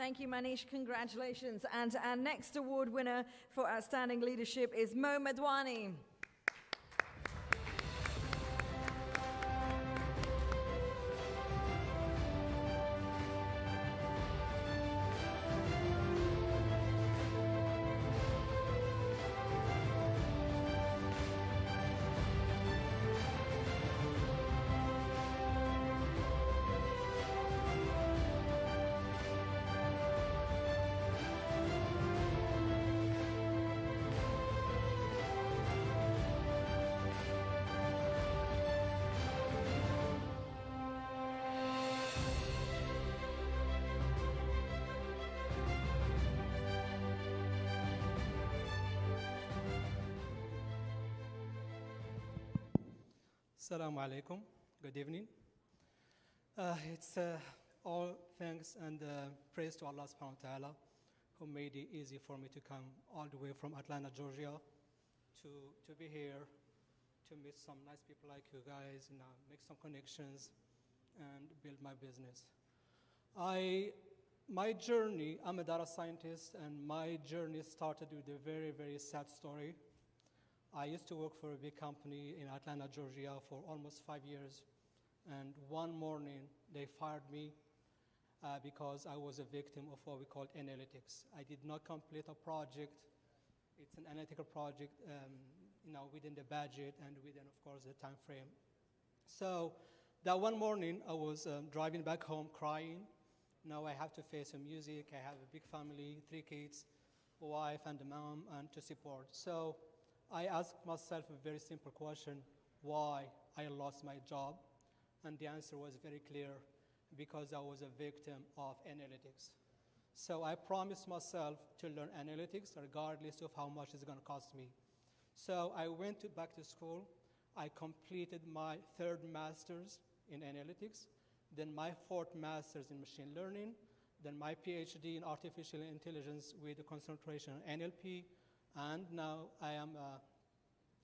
Thank you, Manish. Congratulations. And our next award winner for outstanding leadership is Medwani. Assalamu alaikum. Good evening. It's all thanks and praise to Allah subhanahu wa ta'ala who made it easy for me to come all the way from Atlanta, Georgia to be here, to meet some nice people like you guys, and make some connections and build my business. My journey, I'm a data scientist, and my journey started with a very, very sad story. I used to work for a big company in Atlanta, Georgia for almost 5 years. And one morning, they fired me because I was a victim of what we call analytics. I did not complete a project. It's an analytical project within the budget and within, of course, the time frame. So that one morning, I was driving back home crying. Now I have to face some music. I have a big family, 3 kids, a wife and a mom, and to support. So I asked myself a very simple question: why I lost my job? And the answer was very clear: because I was a victim of analytics. So I promised myself to learn analytics regardless of how much it's going to cost me. So I went back to school. I completed my 3rd master's in analytics, then my 4th master's in machine learning, then my PhD in artificial intelligence with a concentration on NLP. And now I am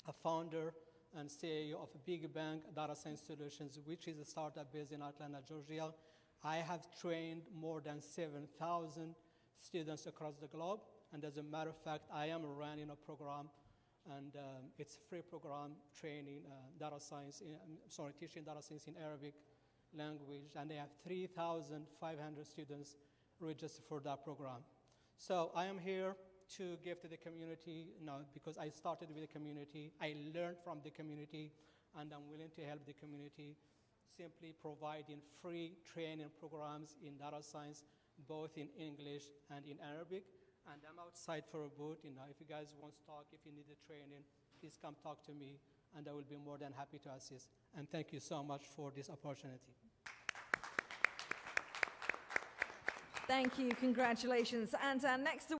a founder and CEO of Big Bang Data Science Solutions, which is a startup based in Atlanta, Georgia. I have trained more than 7,000 students across the globe. And as a matter of fact, I am running a program, and it's a free program training teaching data science in Arabic language. And I have 3,500 students registered for that program. So I am here to give to the community, because I started with the community, I learned from the community, and I'm willing to help the community, simply providing free training programs in data science, both in English and in Arabic. And I'm outside for a booth. If you guys want to talk, if you need the training, please come talk to me, and I will be more than happy to assist. And thank you so much for this opportunity. Thank you. Congratulations. And our next